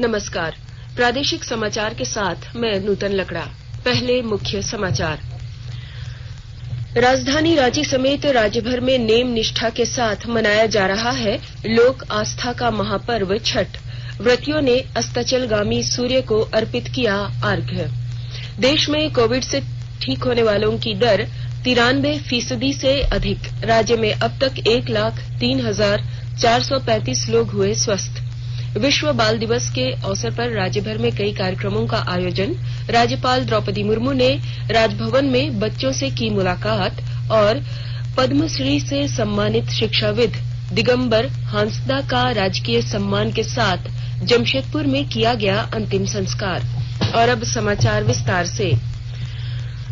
नमस्कार। प्रादेशिक समाचार के साथ मैं नूतन लकड़ा। पहले मुख्य समाचार। राजधानी रांची समेत राज्य भर में नेम निष्ठा के साथ मनाया जा रहा है लोक आस्था का महापर्व छठ। व्रतियों ने अस्ताचलगामी सूर्य को अर्पित किया अर्घ्य। देश में कोविड से ठीक होने वालों की दर 93% से अधिक। राज्य में अब तक 1,03,435 लोग हुए स्वस्थ। विश्व बाल दिवस के अवसर पर राज्य भर में कई कार्यक्रमों का आयोजन। राज्यपाल द्रौपदी मुर्मू ने राजभवन में बच्चों से की मुलाकात और पद्मश्री से सम्मानित शिक्षाविद दिगंबर हांसदा का राजकीय सम्मान के साथ जमशेदपुर में किया गया अंतिम संस्कार। और अब समाचार विस्तार से।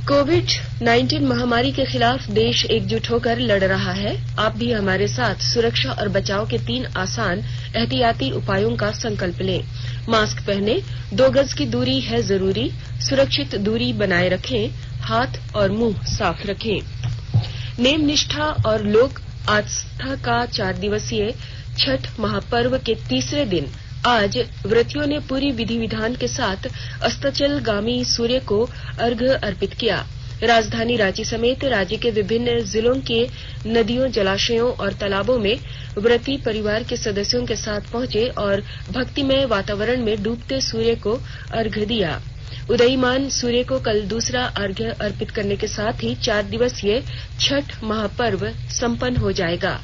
कोविड-19 महामारी के खिलाफ देश एकजुट होकर लड़ रहा है। आप भी हमारे साथ सुरक्षा और बचाव के 3 आसान एहतियाती उपायों का संकल्प लें। मास्क पहने, 2 गज की दूरी है जरूरी, सुरक्षित दूरी बनाए रखें, हाथ और मुंह साफ रखें। नेम निष्ठा और लोक आस्था का 4 दिवसीय छठ महापर्व के तीसरे दिन आज व्रतियों ने पूरी विधि विधान के साथ अस्ताचलगामी सूर्य को अर्घ्य अर्पित किया। राजधानी रांची समेत राज्य के विभिन्न जिलों के नदियों, जलाशयों और तालाबों में व्रती परिवार के सदस्यों के साथ पहुंचे और भक्तिमय वातावरण में डूबते सूर्य को अर्घ्य दिया। उदयीमान सूर्य को कल दूसरा अर्घ्य अर्पित करने के साथ ही 4 दिवसीय छठ महापर्व संपन्न हो जाएगा।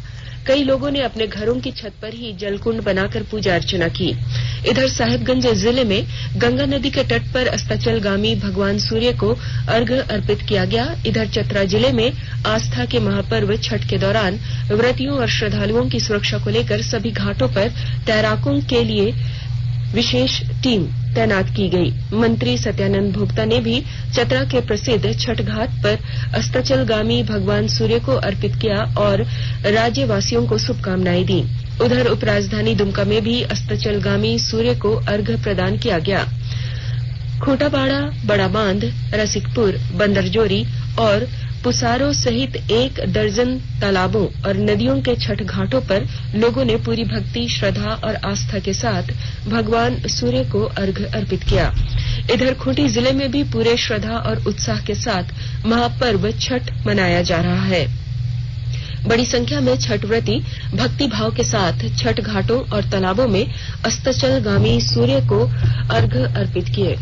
कई लोगों ने अपने घरों की छत पर ही जलकुंड बनाकर पूजा अर्चना की। इधर साहिबगंज जिले में गंगा नदी के तट पर अस्ताचलगामी भगवान सूर्य को अर्घ्य अर्पित किया गया। इधर चतरा जिले में आस्था के महापर्व छठ के दौरान व्रतियों और श्रद्धालुओं की सुरक्षा को लेकर सभी घाटों पर तैराकों के लिए विशेष टीम तैनात की गई। मंत्री सत्यानंद भोक्ता ने भी चतरा के प्रसिद्ध छठ घाट पर अस्ताचलगामी भगवान सूर्य को अर्पित किया और राज्यवासियों को शुभकामनाएं दी। उधर उपराजधानी दुमका में भी अस्ताचलगामी सूर्य को अर्घ्य प्रदान किया गया। खूंटाबाड़ा, बड़ा बांध, रसिकपुर, बंदरजोरी और पुसारो सहित 1 दर्जन तालाबों और नदियों के छठ घाटों पर लोगों ने पूरी भक्ति, श्रद्धा और आस्था के साथ भगवान सूर्य को अर्घ्य अर्पित किया। इधर खूंटी जिले में भी पूरे श्रद्धा और उत्साह के साथ महापर्व छठ मनाया जा रहा है। बड़ी संख्या में छठ व्रती भक्ति भाव के साथ छठ घाटों और तालाबों में अस्ताचलगामी सूर्य को अर्घ्य अर्पित किए।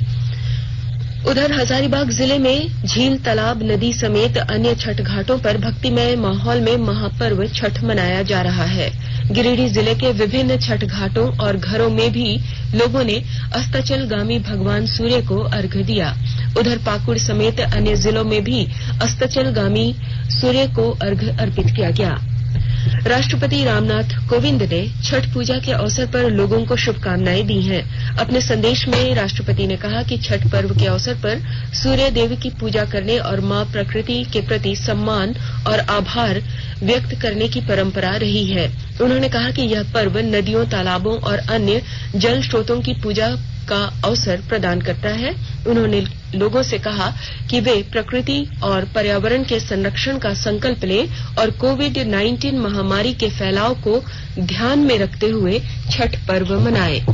उधर हजारीबाग जिले में झील, तालाब, नदी समेत अन्य छठ घाटों पर भक्तिमय माहौल में महापर्व छठ मनाया जा रहा है। गिरिडीह जिले के विभिन्न छठ घाटों और घरों में भी लोगों ने अस्ताचलगामी भगवान सूर्य को अर्घ्य दिया। उधर पाकुड़ समेत अन्य जिलों में भी अस्ताचलगामी सूर्य को अर्घ्य अर्पित किया गया। राष्ट्रपति रामनाथ कोविंद ने छठ पूजा के अवसर पर लोगों को शुभकामनाएं दी हैं। अपने संदेश में राष्ट्रपति ने कहा कि छठ पर्व के अवसर पर सूर्य देव की पूजा करने और मां प्रकृति के प्रति सम्मान और आभार व्यक्त करने की परंपरा रही है। उन्होंने कहा कि यह पर्व नदियों, तालाबों और अन्य जल स्रोतों की पूजा का अवसर प्रदान करता है। उन्होंने लोगों से कहा कि वे प्रकृति और पर्यावरण के संरक्षण का संकल्प लें और कोविड-19 महामारी के फैलाव को ध्यान में रखते हुए छठ पर्व मनाएं।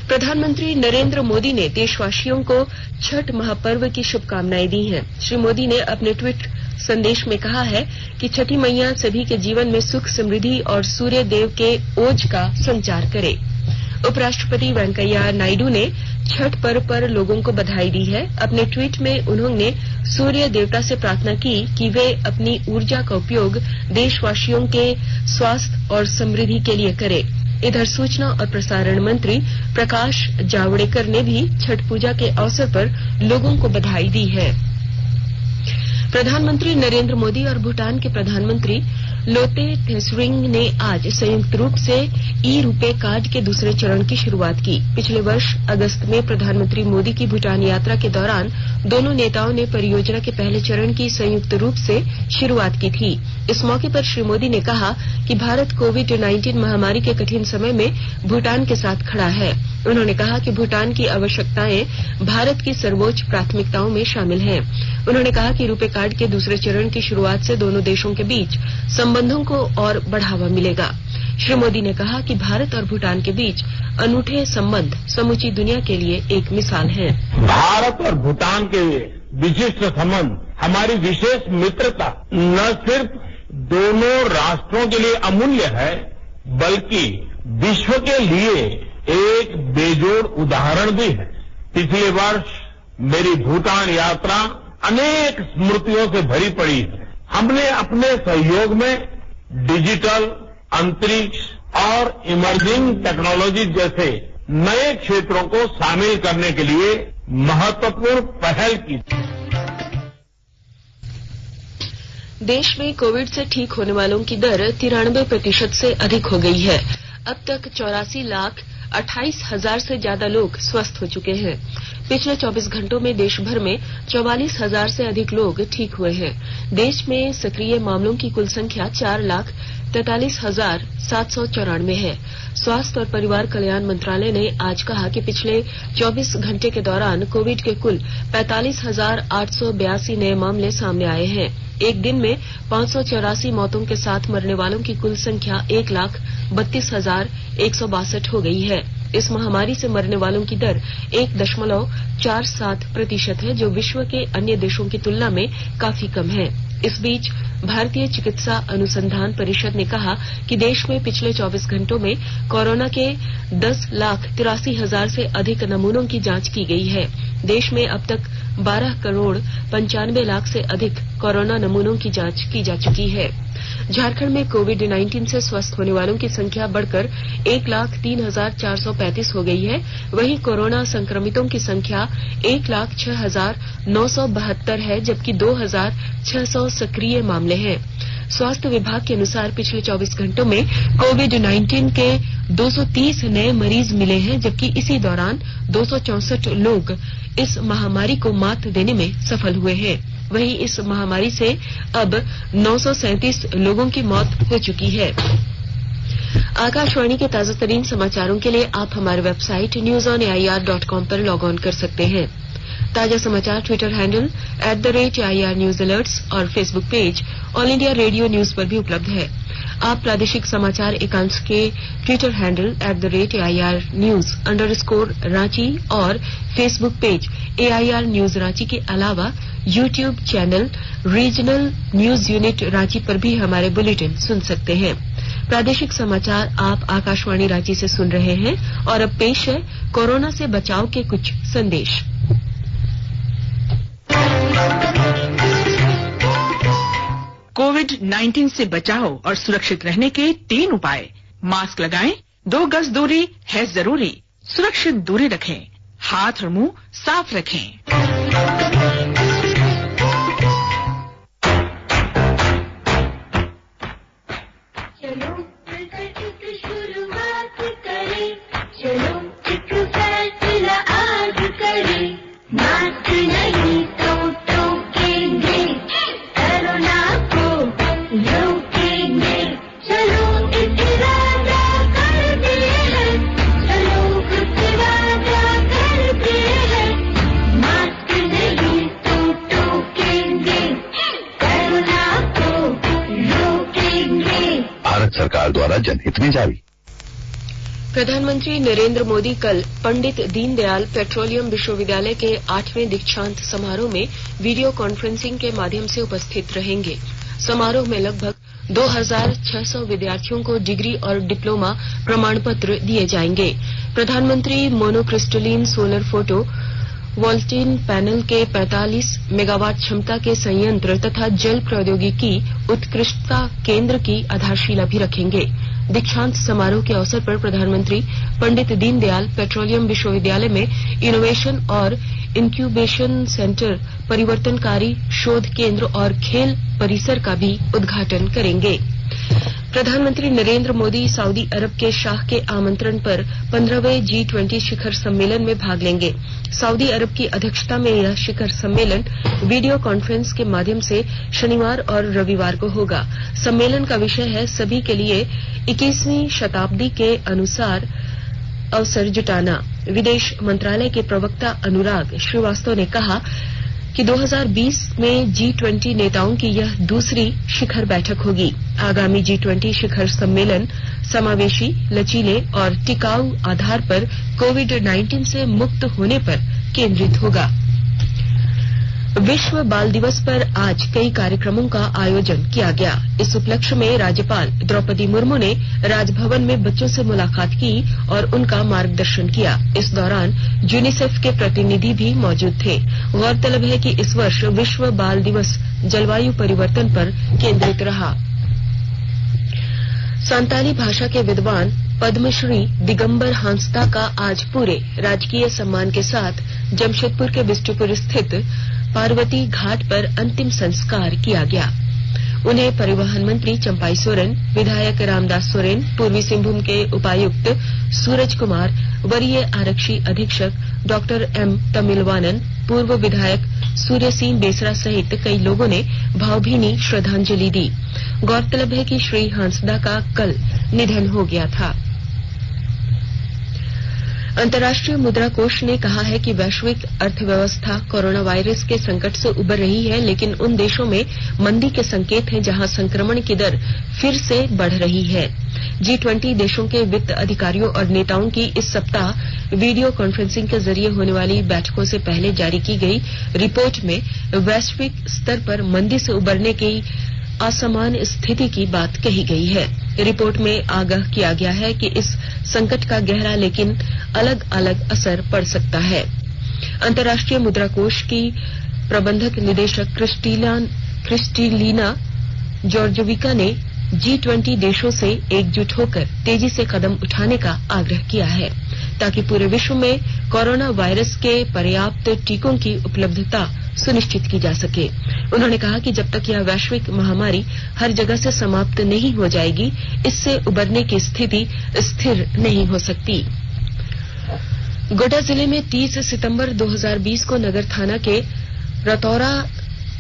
प्रधानमंत्री नरेंद्र मोदी ने देशवासियों को छठ महापर्व की शुभकामनाएं दी हैं। श्री मोदी ने अपने ट्वीट संदेश में कहा है कि छठी मैया सभी के जीवन में सुख, समृद्धि और सूर्य देव के ओज का संचार करे। उपराष्ट्रपति वेंकैया नायडू ने छठ पर्व पर लोगों को बधाई दी है। अपने ट्वीट में उन्होंने सूर्य देवता से प्रार्थना की कि वे अपनी ऊर्जा का उपयोग देशवासियों के स्वास्थ्य और समृद्धि के लिए करें। इधर सूचना और प्रसारण मंत्री प्रकाश जावड़ेकर ने भी छठ पूजा के अवसर पर लोगों को बधाई दी है। प्रधानमंत्री नरेंद्र मोदी और भूटान के प्रधानमंत्री लोते त्शेरिंग ने आज संयुक्त रूप से ई-रुपे कार्ड के दूसरे चरण की शुरुआत की। पिछले वर्ष अगस्त में प्रधानमंत्री मोदी की भूटान यात्रा के दौरान दोनों नेताओं ने परियोजना के पहले चरण की संयुक्त रूप से शुरुआत की थी। इस मौके पर श्री मोदी ने कहा कि भारत कोविड-19 महामारी के कठिन समय में भूटान के साथ खड़ा है। उन्होंने कहा कि भूटान की आवश्यकताएं भारत की सर्वोच्च प्राथमिकताओं में शामिल हैं। उन्होंने कहा कि रुपे कार्ड के दूसरे चरण की शुरुआत से दोनों देशों के बीच संबंधों को और बढ़ावा मिलेगा। श्री मोदी ने कहा कि भारत और भूटान के बीच अनूठे संबंध समूची दुनिया के लिए एक मिसाल है। भारत और भूटान के विशिष्ट संबंध, हमारी विशेष मित्रता न सिर्फ दोनों राष्ट्रों के लिए अमूल्य है, बल्कि विश्व के लिए एक बेजोड़ उदाहरण भी है। पिछले वर्ष मेरी भूटान यात्रा अनेक स्मृतियों से भरी पड़ी है। हमने अपने सहयोग में डिजिटल, अंतरिक्ष और इमर्जिंग टेक्नोलॉजी जैसे नए क्षेत्रों को शामिल करने के लिए महत्वपूर्ण पहल की। देश में कोविड से ठीक होने वालों की दर 93% से अधिक हो गई है। अब तक 84,28,000 से ज्यादा लोग स्वस्थ हो चुके हैं। पिछले 24 घंटों में देश भर में 44,000 से अधिक लोग ठीक हुए हैं। देश में सक्रिय मामलों की कुल संख्या 4,43,794 है। स्वास्थ्य और परिवार कल्याण मंत्रालय ने आज कहा कि पिछले 24 घंटे के दौरान कोविड के कुल 45,882 नए मामले सामने आए हैं। एक दिन में 584 मौतों के साथ मरने वालों की कुल संख्या 1,32,162 हो गई है। इस महामारी से मरने वालों की दर 1.47% है, जो विश्व के अन्य देशों की तुलना में काफी कम है। इस बीच भारतीय चिकित्सा अनुसंधान परिषद ने कहा कि देश में पिछले 24 घंटों में कोरोना के 10,83,000 से अधिक नमूनों की जांच की गई है। देश में अब तक 12,95,00,000 से अधिक कोरोना नमूनों की जांच की जा चुकी है। झारखंड में कोविड-19 से स्वस्थ होने वालों की संख्या बढ़कर 1,03,435 हो गई है। वहीं कोरोना संक्रमितों की संख्या 1,06,972 है, जबकि 2,600 सक्रिय मामले हैं। स्वास्थ्य विभाग के अनुसार पिछले 24 घंटों में कोविड-19 के 230 नए मरीज मिले हैं, जबकि इसी दौरान 264 लोग इस महामारी को मात देने में सफल हुए हैं। वहीं इस महामारी से अब 937 लोगों की मौत हो चुकी है। आकाशवाणी के ताजा तरीन समाचारों के लिए आप हमारे वेबसाइट newsonair.com पर लॉग ऑन कर सकते हैं। ताजा समाचार Twitter handle @AIR news alerts और Facebook page All India Radio news पर भी उपलब्ध है। आप प्रादेशिक समाचार एकांश के ट्विटर हैंडल @AIR News_रांची और Facebook page AIR news Ranchi के अलावा YouTube channel regional news unit Ranchi पर भी हमारे बुलेटिन सुन सकते हैं। प्रादेशिक समाचार आप आकाशवाणी रांची से सुन रहे हैं और अब पेश है कोरोना से बचाव के कुछ संदेश। कोविड-19 से बचाव और सुरक्षित रहने के 3 उपाय। मास्क लगाएं, 2 गज दूरी है जरूरी, सुरक्षित दूरी रखें, हाथ और मुंह साफ रखें। चलो मिलकर एक शुरुआत करें, चलो एक फैसला आज करें, मास्क नहीं तो टोकेंगे, कोरोना को रोकेंगे। चलो एक इरादा करते हैं, चलो कुछ वादा करते हैं, मास्क नहीं तो टोकेंगे, कोरोना को रोकेंगे। भारत सरकार द्वारा जनहित में जारी। प्रधानमंत्री नरेंद्र मोदी कल पंडित दीनदयाल पेट्रोलियम विश्वविद्यालय के 8वें दीक्षांत समारोह में वीडियो कॉन्फ्रेंसिंग के माध्यम से उपस्थित रहेंगे। समारोह में लगभग 2,600 विद्यार्थियों को डिग्री और डिप्लोमा प्रमाण पत्र दिए जाएंगे। प्रधानमंत्री मोनोक्रिस्टलिन सोलर फोटो वोल्टेन पैनल के 45 मेगावाट क्षमता के संयंत्र तथा जल प्रौद्योगिकी उत्कृष्टता केंद्र की आधारशिला भी रखेंगे। दीक्षांत समारोह के अवसर पर प्रधानमंत्री पंडित दीनदयाल पेट्रोलियम विश्वविद्यालय में इनोवेशन और इंक्यूबेशन सेंटर, परिवर्तनकारी शोध केंद्र और खेल परिसर का भी उद्घाटन करेंगे। प्रधानमंत्री नरेंद्र मोदी सऊदी अरब के शाह के आमंत्रण पर 15वें G20 शिखर सम्मेलन में भाग लेंगे। सऊदी अरब की अध्यक्षता में यह शिखर सम्मेलन वीडियो कॉन्फ्रेंस के माध्यम से शनिवार और रविवार को होगा। सम्मेलन का विषय है सभी के लिए 21वीं शताब्दी के अनुसार अवसर जुटाना। विदेश मंत्रालय के प्रवक्ता अनुराग श्रीवास्तव ने कहा कि 2020 में G20 नेताओं की यह दूसरी शिखर बैठक होगी। आगामी G20 शिखर सम्मेलन समावेशी, लचीले और टिकाऊ आधार पर कोविड-19 से मुक्त होने पर केंद्रित होगा। विश्व बाल दिवस पर आज कई कार्यक्रमों का आयोजन किया गया। इस उपलक्ष्य में राज्यपाल द्रौपदी मुर्मू ने राजभवन में बच्चों से मुलाकात की और उनका मार्गदर्शन किया। इस दौरान यूनिसेफ के प्रतिनिधि भी मौजूद थे। गौरतलब है कि इस वर्ष विश्व बाल दिवस जलवायु परिवर्तन पर केंद्रित रहा। संताली भाषा के विद्वान पद्मश्री दिगंबर हांसदा का आज पूरे राजकीय सम्मान के साथ जमशेदपुर के बिष्ट्पुर स्थित पार्वती घाट पर अंतिम संस्कार किया गया। उन्हें परिवहन मंत्री चंपाई सोरेन, विधायक रामदास सोरेन, पूर्वी सिंहभूम के उपायुक्त सूरज कुमार, वरीय आरक्षी अधीक्षक डॉक्टर एम तमिलवानन, पूर्व विधायक सूर्य सिंह बेसरा सहित कई लोगों ने भावभीनी श्रद्धांजलि दी। गौरतलब है कि श्री हांसदा का कल निधन हो गया था। अंतर्राष्ट्रीय मुद्रा कोष ने कहा है कि वैश्विक अर्थव्यवस्था कोरोना वायरस के संकट से उबर रही है, लेकिन उन देशों में मंदी के संकेत हैं जहां संक्रमण की दर फिर से बढ़ रही है। G20 देशों के वित्त अधिकारियों और नेताओं की इस सप्ताह वीडियो कॉन्फ्रेंसिंग के जरिए होने वाली बैठकों से पहले जारी की गई रिपोर्ट में वैश्विक स्तर पर मंदी से उबरने की असमान स्थिति की बात कही गई है। रिपोर्ट में आगाह किया गया है कि इस संकट का गहरा लेकिन अलग अलग असर पड़ सकता है। अंतर्राष्ट्रीय मुद्रा कोष की प्रबंधक निदेशक क्रिस्टिलीना जॉर्जोविका ने G20 देशों से एकजुट होकर तेजी से कदम उठाने का आग्रह किया है ताकि पूरे विश्व में कोरोना वायरस के पर्याप्त टीकों की उपलब्धता सुनिश्चित की जा सके। उन्होंने कहा कि जब तक यह वैश्विक महामारी हर जगह से समाप्त नहीं हो जाएगी, इससे उबरने की स्थिति स्थिर नहीं हो सकती। गोड्डा जिले में 30 सितंबर 2020 को नगर थाना के रतौरा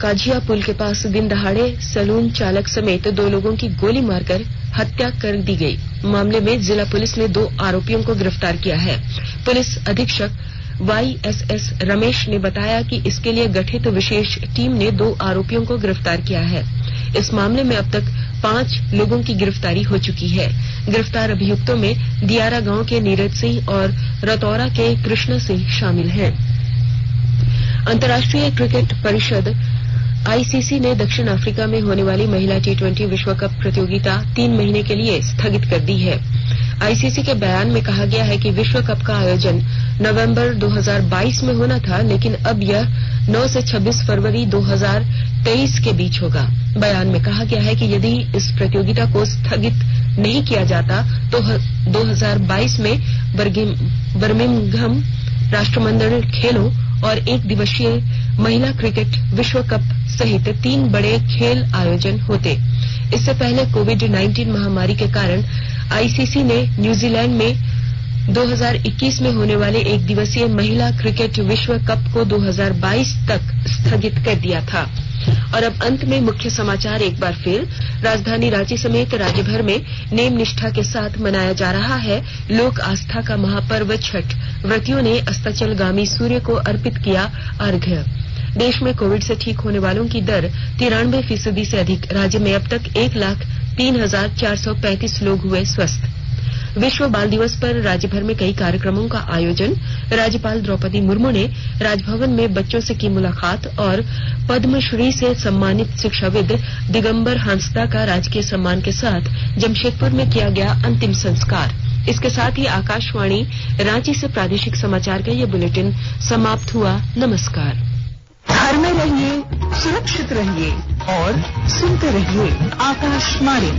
काझिया पुल के पास दिन दहाड़े सैलून चालक समेत 2 लोगों की गोली मारकर हत्या कर दी गई। मामले में जिला पुलिस ने 2 आरोपियों को गिरफ्तार किया है। पुलिस अधीक्षक YSS रमेश ने बताया कि इसके लिए गठित विशेष टीम ने 2 आरोपियों को गिरफ्तार किया है। इस मामले में अब तक 5 लोगों की गिरफ्तारी हो चुकी है। गिरफ्तार अभियुक्तों में दियारा गांव के नीरज सिंह और रतौरा के कृष्ण सिंह शामिल हैं। अंतर्राष्ट्रीय क्रिकेट परिषद ICC ने दक्षिण अफ्रीका में होने वाली महिला T20 विश्व कप प्रतियोगिता 3 महीने के लिए स्थगित कर दी है। ICC के बयान में कहा गया है कि विश्व कप का आयोजन नवंबर 2022 में होना था, लेकिन अब यह 9 से 26 फरवरी 2023 के बीच होगा। बयान में कहा गया है कि यदि इस प्रतियोगिता को स्थगित नहीं किया जाता तो 2022 में बर्मिंघम राष्ट्रमंडल खेलों और 1 दिवसीय महिला क्रिकेट विश्व कप सहित 3 बड़े खेल आयोजन होते। इससे पहले कोविड-19 महामारी के कारण ICC ने न्यूजीलैंड में 2021 में होने वाले 1 दिवसीय महिला क्रिकेट विश्व कप को 2022 तक स्थगित कर दिया था। और अब अंत में मुख्य समाचार एक बार फिर। राजधानी रांची समेत राज्य भर में नेम निष्ठा के साथ मनाया जा रहा है लोक आस्था का महापर्व छठ। व्रतियों ने अस्ताचलगामी सूर्य को अर्पित किया अर्घ्य। देश में कोविड से ठीक होने वालों की दर 93% से अधिक। राज्य में अब तक 1,03,435 लोग हुए स्वस्थ। विश्व बाल दिवस पर राज्य भर में कई कार्यक्रमों का आयोजन। राज्यपाल द्रौपदी मुर्मू ने राजभवन में बच्चों से की मुलाकात और पद्मश्री से सम्मानित शिक्षाविद दिगंबर हांसदा का राजकीय सम्मान के साथ जमशेदपुर में किया गया अंतिम संस्कार। इसके साथ ही आकाशवाणी रांची से प्रादेशिक समाचार का ये बुलेटिन समाप्त हुआ। नमस्कार। घर में रहिए, सुरक्षित रहिए और सुनते रहिए आकाशवाणी।